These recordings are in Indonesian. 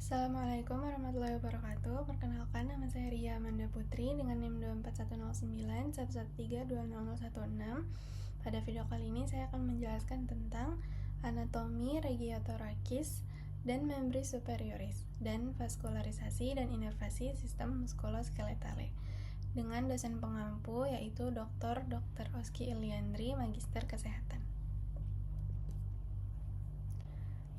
Assalamualaikum warahmatullahi wabarakatuh. Perkenalkan, nama saya Ria Amanda Putri dengan NIM 2410911320016. Pada video kali ini saya akan menjelaskan tentang anatomi regiotorakis dan membri superioris dan vaskularisasi dan inervasi sistem muskuloskeletale dengan dosen pengampu yaitu Dr. Oski Iliandri, Magister Kesehatan.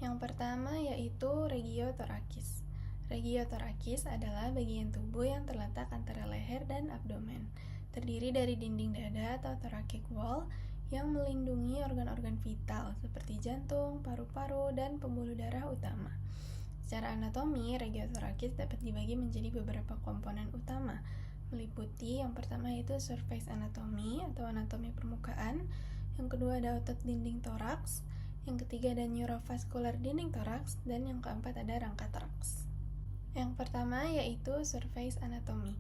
Yang pertama yaitu regiotorakis. Regiotorakis adalah bagian tubuh yang terletak antara leher dan abdomen, terdiri dari dinding dada atau thoracic wall yang melindungi organ-organ vital seperti jantung, paru-paru, dan pembuluh darah utama. Secara anatomi, regiotorakis dapat dibagi menjadi beberapa komponen utama, meliputi yang pertama yaitu surface anatomy atau anatomi permukaan, yang kedua ada otot dinding toraks, yang ketiga ada neurovaskular dinding toraks, dan yang keempat ada rangka toraks. Yang pertama yaitu surface anatomy,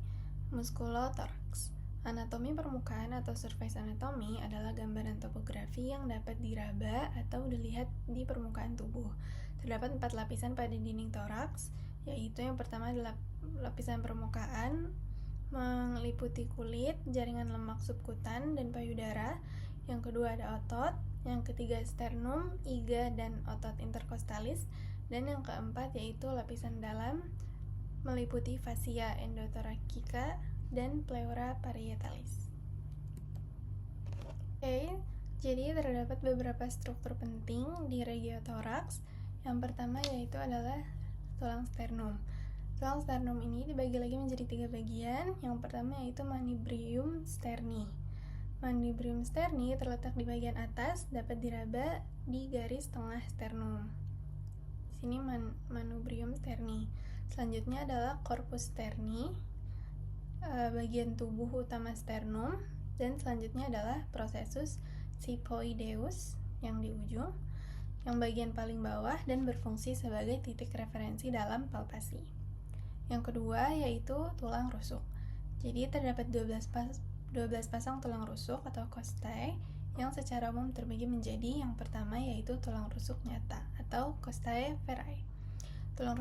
muskulotoraks. Anatomi permukaan atau surface anatomy adalah gambaran topografi yang dapat diraba atau dilihat di permukaan tubuh. Terdapat 4 lapisan pada dinding toraks, yaitu yang pertama adalah lapisan permukaan meliputi kulit, jaringan lemak subkutan, dan payudara. Yang kedua ada otot, yang ketiga sternum, iga, dan otot interkostalis, dan yang keempat yaitu lapisan dalam meliputi fascia endothoracica dan pleura parietalis. Jadi terdapat beberapa struktur penting di regiotoraks. Yang pertama yaitu adalah tulang sternum. Tulang sternum ini dibagi lagi menjadi 3 bagian. Yang pertama yaitu manubrium sterni. Manubrium sterni terletak di bagian atas, dapat diraba di garis tengah sternum. Di sini manubrium sterni. Selanjutnya adalah corpus sterni, bagian tubuh utama sternum, dan selanjutnya adalah processus xiphoideus yang di ujung, yang bagian paling bawah dan berfungsi sebagai titik referensi dalam palpasi. Yang kedua yaitu tulang rusuk. Jadi terdapat 12 pasang tulang rusuk atau costae yang secara umum terbagi menjadi yang pertama yaitu tulang rusuk nyata atau costae verae. Tulang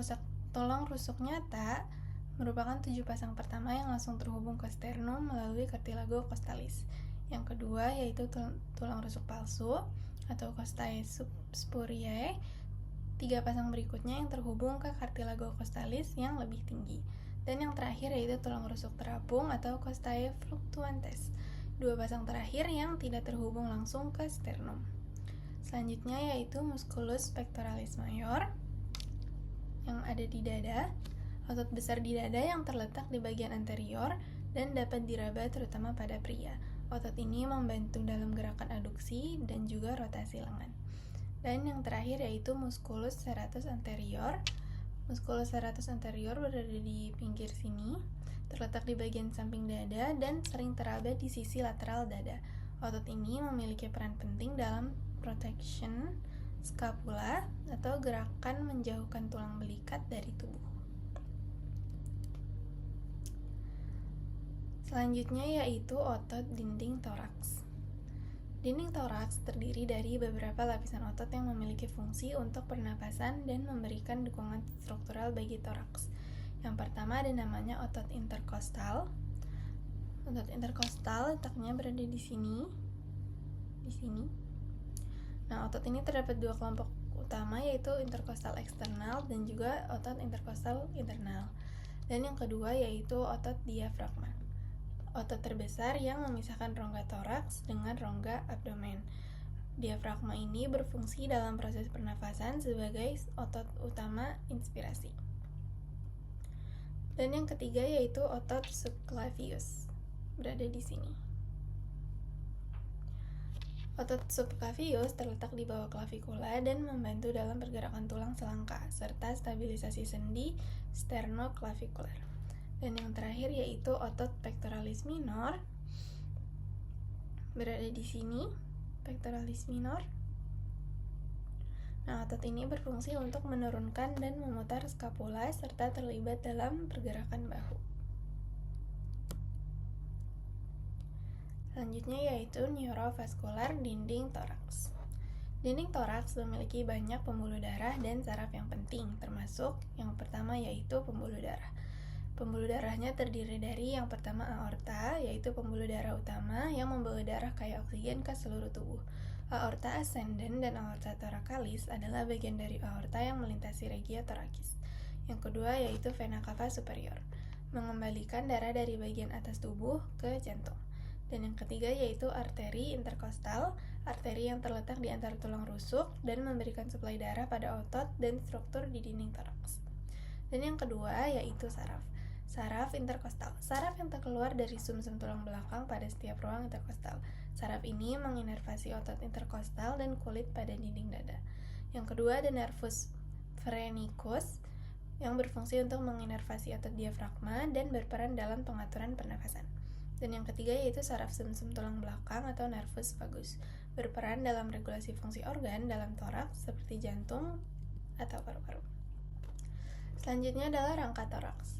rusuk nyata merupakan 7 pasang pertama yang langsung terhubung ke sternum melalui cartilago costalis. Yang kedua yaitu tulang rusuk palsu atau costae spuriae. 3 pasang berikutnya yang terhubung ke cartilago costalis yang lebih tinggi. Dan yang terakhir yaitu tulang rusuk terapung atau costae fluctuantes. 2 pasang terakhir yang tidak terhubung langsung ke sternum. Selanjutnya yaitu musculus pectoralis major yang ada di dada. Otot besar di dada yang terletak di bagian anterior dan dapat diraba terutama pada pria. Otot ini membantu dalam gerakan aduksi dan juga rotasi lengan. Dan yang terakhir yaitu musculus serratus anterior. Musculus serratus anterior berada di pinggir sini, terletak di bagian samping dada dan sering teraba di sisi lateral dada. Otot ini memiliki peran penting dalam protection scapula atau gerakan menjauhkan tulang belikat dari tubuh. Selanjutnya yaitu otot dinding toraks. Dinding toraks terdiri dari beberapa lapisan otot yang memiliki fungsi untuk pernapasan dan memberikan dukungan struktural bagi toraks. Yang pertama ada namanya otot interkostal. Otot interkostal letaknya berada di sini. Nah, otot ini terdapat 2 kelompok utama yaitu interkostal eksternal dan juga otot interkostal internal. Dan yang kedua yaitu otot diafragma. Otot terbesar yang memisahkan rongga toraks dengan rongga abdomen. Diafragma ini berfungsi dalam proses pernafasan sebagai otot utama inspirasi. Dan yang ketiga yaitu otot subclavius, berada di sini. Otot subclavius terletak di bawah clavikula dan membantu dalam pergerakan tulang selangka serta stabilisasi sendi sternoclavicular. Dan yang terakhir yaitu otot pectoralis minor, berada di sini, pectoralis minor. Nah, otot ini berfungsi untuk menurunkan dan memutar skapula serta terlibat dalam pergerakan bahu. Selanjutnya yaitu neurovaskular dinding toraks. Dinding toraks memiliki banyak pembuluh darah dan saraf yang penting, termasuk yang pertama yaitu pembuluh darah. Pembuluh darahnya terdiri dari yang pertama aorta, yaitu pembuluh darah utama yang membawa darah kaya oksigen ke seluruh tubuh. Aorta ascendens dan aorta thoracalis adalah bagian dari aorta yang melintasi regia thoracis. Yang kedua yaitu vena cava superior, mengembalikan darah dari bagian atas tubuh ke jantung. Dan yang ketiga yaitu arteri interkostal, arteri yang terletak di antara tulang rusuk dan memberikan suplai darah pada otot dan struktur di dinding toraks. Dan yang kedua yaitu saraf. Saraf interkostal, saraf yang terkeluar dari sumsum tulang belakang pada setiap ruang interkostal. Saraf ini menginervasi otot interkostal dan kulit pada dinding dada. Yang kedua ada nervus phrenikus yang berfungsi untuk menginervasi otot diafragma dan berperan dalam pengaturan pernafasan. Dan yang ketiga yaitu saraf sumsum tulang belakang atau nervus vagus, berperan dalam regulasi fungsi organ dalam toraks seperti jantung atau paru-paru. Selanjutnya adalah rangka toraks.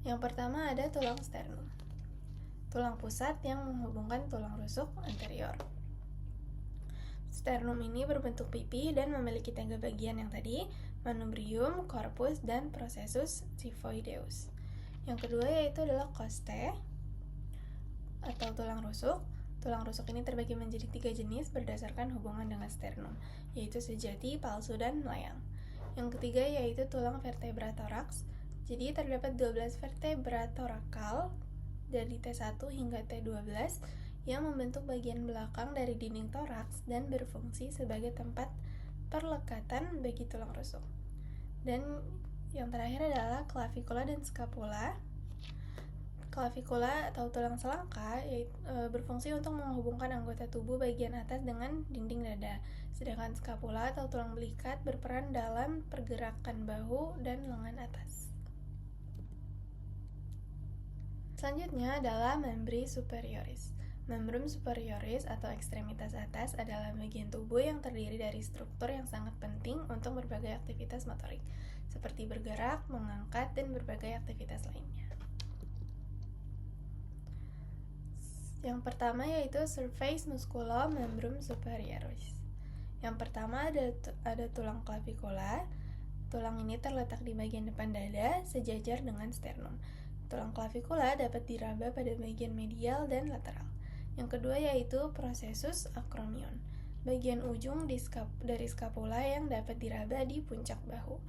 Yang pertama ada tulang sternum, tulang pusat yang menghubungkan tulang rusuk anterior. Sternum ini berbentuk pipi dan memiliki 3 bagian yang tadi, manubrium, corpus, dan processus xiphoideus. Yang kedua yaitu adalah costae atau tulang rusuk. Tulang rusuk ini terbagi menjadi 3 jenis berdasarkan hubungan dengan sternum, yaitu sejati, palsu, dan melayang. Yang ketiga yaitu tulang vertebra toraks. Jadi terdapat 12 vertebra torakal dari T1 hingga T12 yang membentuk bagian belakang dari dinding toraks dan berfungsi sebagai tempat perlekatan bagi tulang rusuk. Dan yang terakhir adalah clavicula dan scapula. Clavicula atau tulang selangka berfungsi untuk menghubungkan anggota tubuh bagian atas dengan dinding dada, sedangkan scapula atau tulang belikat berperan dalam pergerakan bahu dan lengan atas. Selanjutnya adalah membri superioris. Membrum superioris atau ekstremitas atas adalah bagian tubuh yang terdiri dari struktur yang sangat penting untuk berbagai aktivitas motorik, seperti bergerak, mengangkat, dan berbagai aktivitas lainnya. Yang pertama yaitu surface musculum membrum superioris. Yang pertama ada tulang clavicula. Tulang ini terletak di bagian depan dada, sejajar dengan sternum. Tulang clavicula dapat diraba pada bagian medial dan lateral. Yang kedua yaitu processus acromion, bagian ujung dari scapula yang dapat diraba di puncak bahu.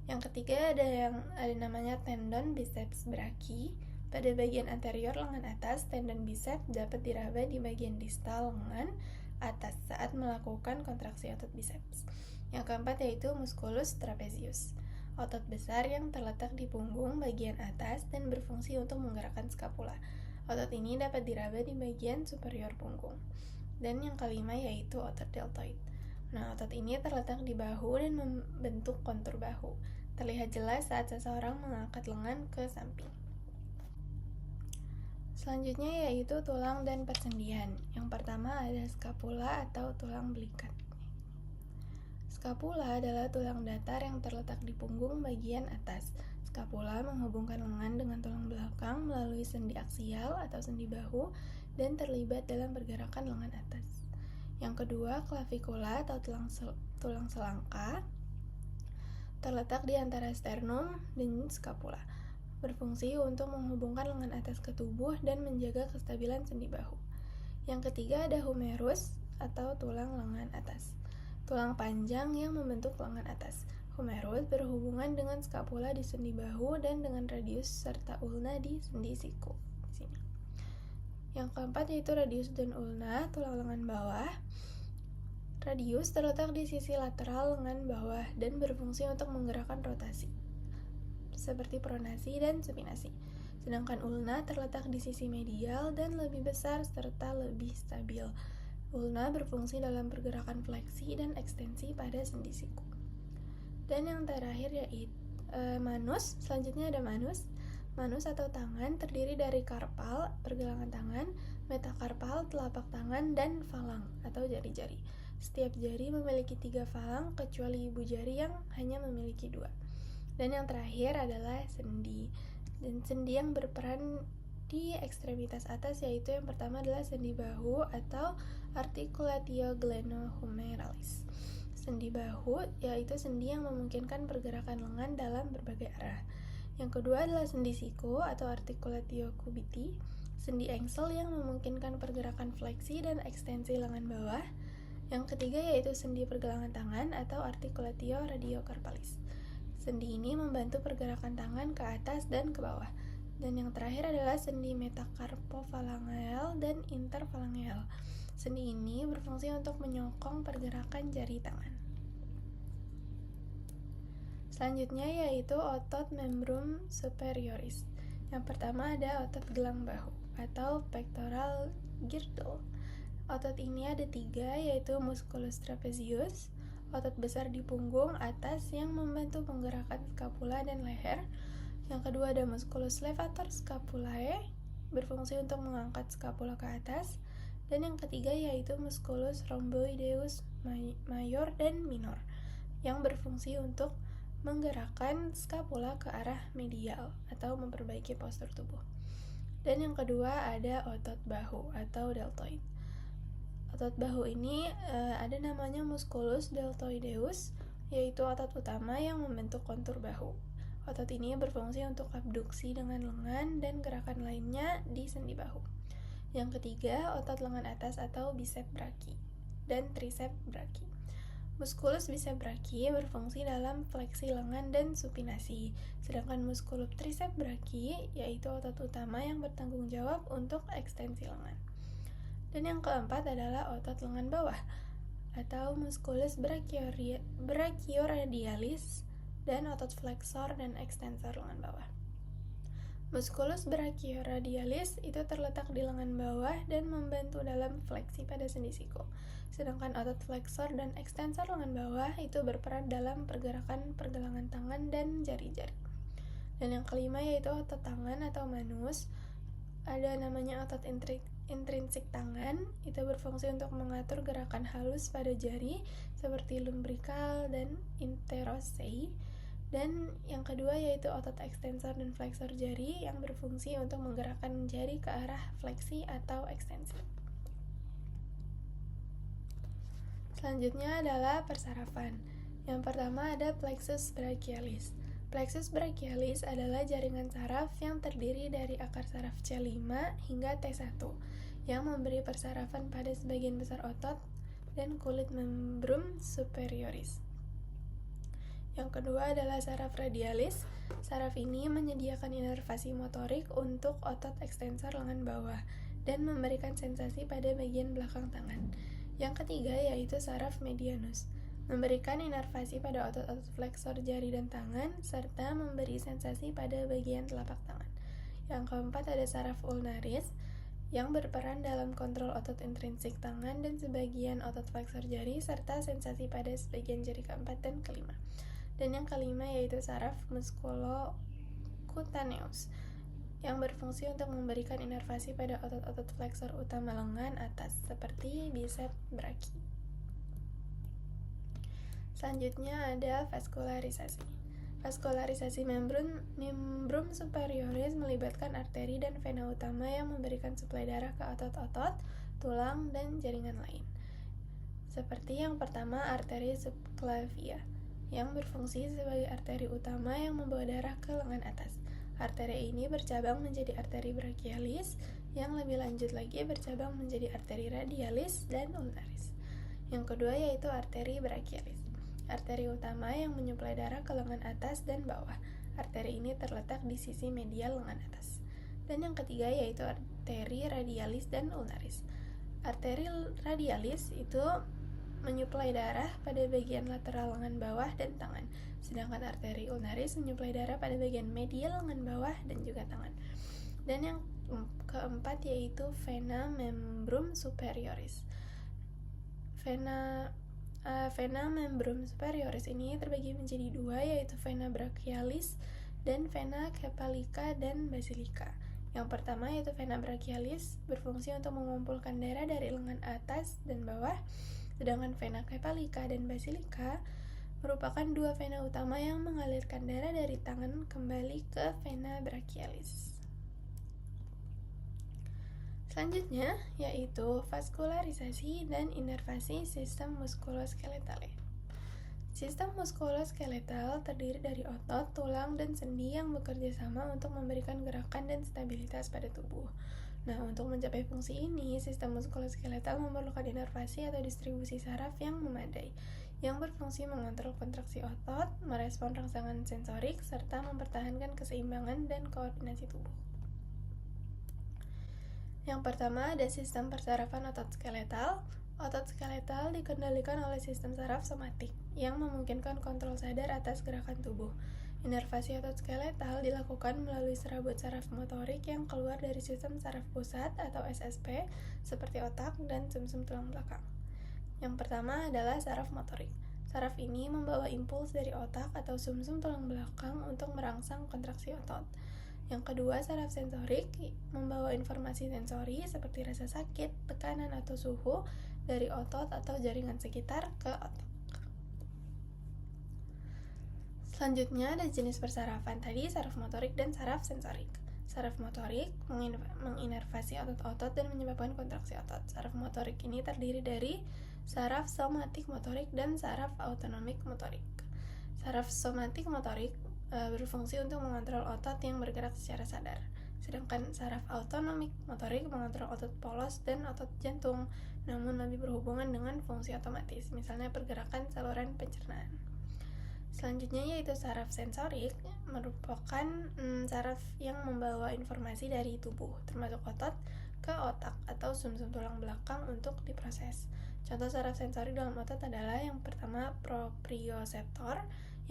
Yang ketiga ada namanya tendon biceps brachii. Pada bagian anterior lengan atas, tendon biceps dapat diraba di bagian distal lengan atas saat melakukan kontraksi otot biceps. Yang keempat yaitu musculus trapezius, otot besar yang terletak di punggung bagian atas dan berfungsi untuk menggerakkan skapula. Otot ini dapat diraba di bagian superior punggung. Dan yang kelima yaitu otot deltoid. Nah, otot ini terletak di bahu dan membentuk kontur bahu. Terlihat jelas saat seseorang mengangkat lengan ke samping. Selanjutnya yaitu tulang dan persendian. Yang pertama ada skapula atau tulang belikat. Skapula adalah tulang datar yang terletak di punggung bagian atas. Skapula menghubungkan lengan dengan tulang belakang melalui sendi aksial atau sendi bahu dan terlibat dalam pergerakan lengan atas. Yang kedua, clavicula atau tulang selangka terletak di antara sternum dan skapula, berfungsi untuk menghubungkan lengan atas ke tubuh dan menjaga kestabilan sendi bahu. Yang ketiga ada humerus atau tulang lengan atas, tulang panjang yang membentuk lengan atas. Humerus berhubungan dengan skapula di sendi bahu dan dengan radius serta ulna di sendi siku. Sini. Yang keempat yaitu radius dan ulna, tulang lengan bawah. Radius terletak di sisi lateral lengan bawah dan berfungsi untuk menggerakkan rotasi, seperti pronasi dan supinasi. Sedangkan ulna terletak di sisi medial dan lebih besar serta lebih stabil. Ulna berfungsi dalam pergerakan fleksi dan ekstensi pada sendi siku. Dan yang terakhir yaitu manus. Selanjutnya ada manus. Manus atau tangan terdiri dari karpal, pergelangan tangan, metakarpal, telapak tangan, dan falang atau jari-jari. Setiap jari memiliki 3 falang kecuali ibu jari yang hanya memiliki 2. Dan yang terakhir adalah sendi. Dan sendi yang berperan di ekstremitas atas, yaitu yang pertama adalah sendi bahu atau articulatio glenohumeralis. Sendi bahu yaitu sendi yang memungkinkan pergerakan lengan dalam berbagai arah. Yang kedua adalah sendi siku atau articulatio cubiti, sendi engsel yang memungkinkan pergerakan fleksi dan ekstensi lengan bawah. Yang ketiga yaitu sendi pergelangan tangan atau articulatio radiocarpalis. Sendi ini membantu pergerakan tangan ke atas dan ke bawah. Dan yang terakhir adalah sendi metacarpophalangeal dan interphalangeal. Sendi ini berfungsi untuk menyokong pergerakan jari tangan. Selanjutnya yaitu otot membrum superioris. Yang pertama ada otot gelang bahu atau pectoral girdle. Otot ini ada 3, yaitu musculus trapezius, otot besar di punggung atas yang membantu menggerakkan skapula dan leher. Yang kedua ada musculus levator scapulae, berfungsi untuk mengangkat skapula ke atas. Dan yang ketiga yaitu musculus rhomboideus major dan minor, yang berfungsi untuk menggerakkan skapula ke arah medial atau memperbaiki postur tubuh. Dan yang kedua ada otot bahu atau deltoid. Otot bahu ini ada namanya musculus deltoideus, yaitu otot utama yang membentuk kontur bahu. Otot ini berfungsi untuk abduksi dengan lengan dan gerakan lainnya di sendi bahu. Yang ketiga, otot lengan atas atau bicep brachii dan tricep brachii. Musculus bicep brachii berfungsi dalam fleksi lengan dan supinasi, sedangkan musculus tricep brachii yaitu otot utama yang bertanggung jawab untuk ekstensi lengan. Dan yang keempat adalah otot lengan bawah atau musculus brachioradialis dan otot flexor dan ekstensor lengan bawah. Musculus brachioradialis itu terletak di lengan bawah dan membantu dalam fleksi pada sendi siku. Sedangkan otot flexor dan ekstensor lengan bawah itu berperan dalam pergerakan pergelangan tangan dan jari-jari. Dan yang kelima yaitu otot tangan atau manus. Ada namanya otot intrinsik tangan, itu berfungsi untuk mengatur gerakan halus pada jari seperti lumbrical dan interossei. Dan yang kedua yaitu otot ekstensor dan flexor jari yang berfungsi untuk menggerakkan jari ke arah fleksi atau ekstensi. Selanjutnya adalah persarafan. Yang pertama ada plexus brachialis. Plexus brachialis adalah jaringan saraf yang terdiri dari akar saraf C5 hingga T1 yang memberi persarafan pada sebagian besar otot dan kulit membrum superioris. Yang kedua adalah saraf radialis. Saraf ini menyediakan inervasi motorik untuk otot ekstensor lengan bawah dan memberikan sensasi pada bagian belakang tangan. Yang ketiga yaitu saraf medianus, memberikan inervasi pada otot-otot flexor jari dan tangan serta memberi sensasi pada bagian telapak tangan. Yang keempat ada saraf ulnaris yang berperan dalam kontrol otot intrinsik tangan dan sebagian otot flexor jari serta sensasi pada sebagian jari keempat dan kelima. Dan yang kelima yaitu saraf musculocutaneus yang berfungsi untuk memberikan inervasi pada otot-otot flexor utama lengan atas seperti bicep brachii. Selanjutnya ada vaskularisasi. Vaskularisasi membrum superioris melibatkan arteri dan vena utama yang memberikan suplai darah ke otot-otot, tulang, dan jaringan lain. Seperti yang pertama arteri subclavia yang berfungsi sebagai arteri utama yang membawa darah ke lengan atas. Arteri ini bercabang menjadi arteri brachialis, yang lebih lanjut lagi bercabang menjadi arteri radialis dan ulnaris. Yang kedua yaitu arteri brachialis, arteri utama yang menyuplai darah ke lengan atas dan bawah. Arteri ini terletak di sisi medial lengan atas. Dan yang ketiga yaitu arteri radialis dan ulnaris. Arteri radialis itu menyuplai darah pada bagian lateral lengan bawah dan tangan, sedangkan arteri ulnaris menyuplai darah pada bagian medial lengan bawah dan juga tangan. Dan yang keempat yaitu vena membrum superioris. Vena membrum superioris ini terbagi menjadi dua, yaitu vena brachialis dan vena cephalica dan basilica. Yang pertama yaitu vena brachialis berfungsi untuk mengumpulkan darah dari lengan atas dan bawah, sedangkan vena cephalica dan basilica merupakan dua vena utama yang mengalirkan darah dari tangan kembali ke vena brachialis. Selanjutnya yaitu vaskularisasi dan inervasi sistem muskuloskeletal. Sistem muskuloskeletal terdiri dari otot, tulang, dan sendi yang bekerja sama untuk memberikan gerakan dan stabilitas pada tubuh. Nah, untuk mencapai fungsi ini, sistem muskuloskeletal memerlukan inervasi atau distribusi saraf yang memadai, yang berfungsi mengontrol kontraksi otot, merespon rangsangan sensorik, serta mempertahankan keseimbangan dan koordinasi tubuh. Yang pertama ada sistem persarafan otot skeletal. Otot skeletal dikendalikan oleh sistem saraf somatik yang memungkinkan kontrol sadar atas gerakan tubuh. Inervasi otot skeletal dilakukan melalui serabut saraf motorik yang keluar dari sistem saraf pusat atau SSP seperti otak dan sumsum tulang belakang. Yang pertama adalah saraf motorik. Saraf ini membawa impuls dari otak atau sumsum tulang belakang untuk merangsang kontraksi otot. Yang kedua, saraf sensorik membawa informasi sensori seperti rasa sakit, tekanan atau suhu dari otot atau jaringan sekitar ke otak. Selanjutnya ada jenis persarafan tadi, saraf motorik dan saraf sensorik. Saraf motorik menginervasi otot-otot dan menyebabkan kontraksi otot. Saraf motorik ini terdiri dari saraf somatik motorik dan saraf autonomik motorik. Saraf somatik motorik berfungsi untuk mengontrol otot yang bergerak secara sadar. Sedangkan saraf autonomik motorik mengontrol otot polos dan otot jantung, namun lebih berhubungan dengan fungsi otomatis, misalnya pergerakan saluran pencernaan. Selanjutnya yaitu saraf sensorik, merupakan saraf yang membawa informasi dari tubuh, termasuk otot, ke otak atau sumsum tulang belakang untuk diproses. Contoh saraf sensorik dalam otot adalah yang pertama proprioseptor,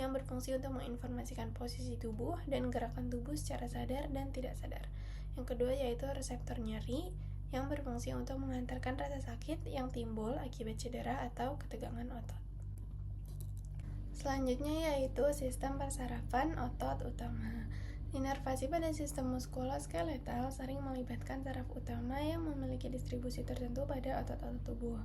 yang berfungsi untuk menginformasikan posisi tubuh dan gerakan tubuh secara sadar dan tidak sadar. Yang kedua yaitu reseptor nyeri, yang berfungsi untuk mengantarkan rasa sakit yang timbul akibat cedera atau ketegangan otot. Selanjutnya yaitu sistem persarafan otot utama. Inervasi pada sistem muskuloskeletal sering melibatkan saraf utama yang memiliki distribusi tertentu pada otot-otot tubuh.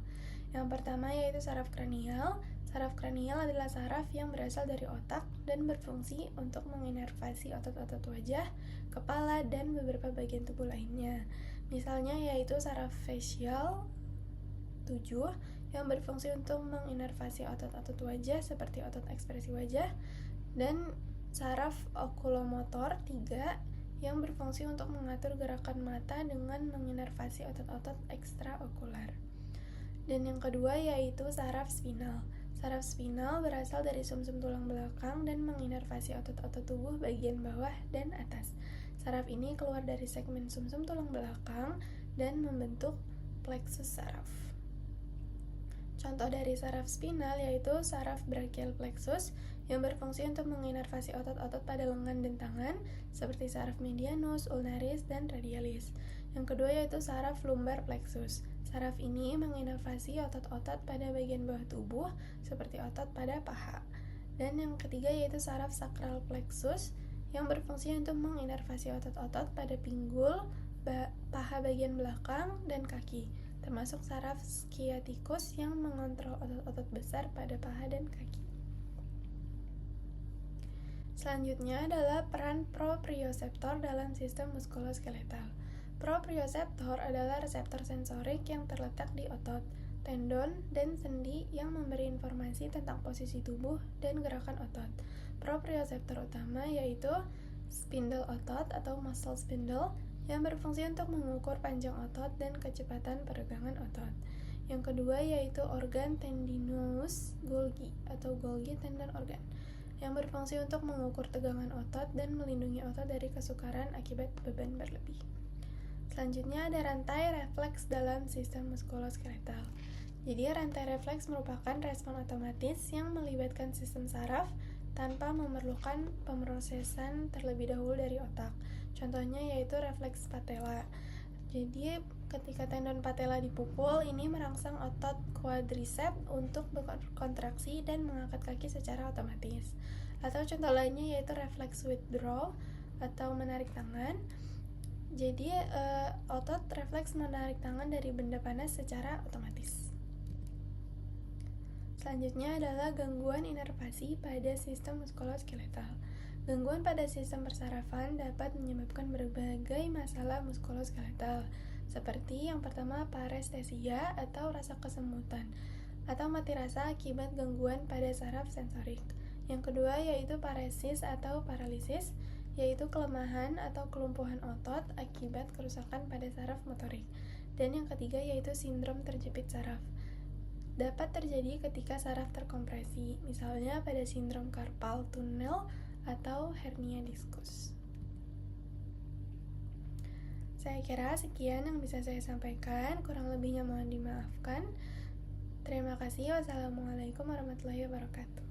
Yang pertama yaitu saraf kranial. Saraf kranial adalah saraf yang berasal dari otak dan berfungsi untuk menginervasi otot-otot wajah, kepala, dan beberapa bagian tubuh lainnya. Misalnya yaitu saraf facial 7 yang berfungsi untuk menginervasi otot-otot wajah seperti otot ekspresi wajah, dan saraf okulomotor 3 yang berfungsi untuk mengatur gerakan mata dengan menginervasi otot-otot ekstraokular. Dan yang kedua yaitu saraf spinal. Saraf spinal berasal dari sumsum tulang belakang dan menginervasi otot-otot tubuh bagian bawah dan atas. Saraf ini keluar dari segmen sumsum tulang belakang dan membentuk plexus saraf. Contoh dari saraf spinal yaitu saraf brachial plexus yang berfungsi untuk menginervasi otot-otot pada lengan dan tangan seperti saraf medianus, ulnaris, dan radialis. Yang kedua yaitu saraf lumbar plexus. Saraf ini menginervasi otot-otot pada bagian bawah tubuh seperti otot pada paha. Dan yang ketiga yaitu saraf sacral plexus yang berfungsi untuk menginervasi otot-otot pada pinggul, paha bagian belakang, dan kaki, termasuk saraf sciaticus yang mengontrol otot-otot besar pada paha dan kaki. Selanjutnya adalah peran proprioseptor dalam sistem muskuloskeletal. Proprioseptor adalah reseptor sensorik yang terletak di otot, tendon, dan sendi yang memberi informasi tentang posisi tubuh dan gerakan otot. Proprioseptor utama yaitu spindle otot atau muscle spindle yang berfungsi untuk mengukur panjang otot dan kecepatan peregangan otot. Yang kedua yaitu organ tendinous Golgi atau Golgi tendon organ yang berfungsi untuk mengukur tegangan otot dan melindungi otot dari kesukaran akibat beban berlebih. Selanjutnya ada rantai refleks dalam sistem muskuloskeletal. Jadi rantai refleks merupakan respon otomatis yang melibatkan sistem saraf tanpa memerlukan pemrosesan terlebih dahulu dari otak. Contohnya yaitu refleks patella. Jadi ketika tendon patella dipukul, ini merangsang otot quadriceps untuk berkontraksi dan mengangkat kaki secara otomatis. Atau contoh lainnya yaitu refleks withdraw atau menarik tangan. Jadi otot refleks menarik tangan dari benda panas secara otomatis. Selanjutnya adalah gangguan inervasi pada sistem muskuloskeletal. Gangguan pada sistem persarafan dapat menyebabkan berbagai masalah muskuloskeletal, seperti yang pertama parestesia atau rasa kesemutan, atau mati rasa akibat gangguan pada saraf sensorik. Yang kedua yaitu paresis atau paralisis, yaitu kelemahan atau kelumpuhan otot akibat kerusakan pada saraf motorik. Dan yang ketiga yaitu sindrom terjepit saraf. Dapat terjadi ketika saraf terkompresi, misalnya pada sindrom carpal tunnel atau hernia diskus. Saya kira sekian yang bisa saya sampaikan, kurang lebihnya mohon dimaafkan. Terima kasih. Wassalamualaikum warahmatullahi wabarakatuh.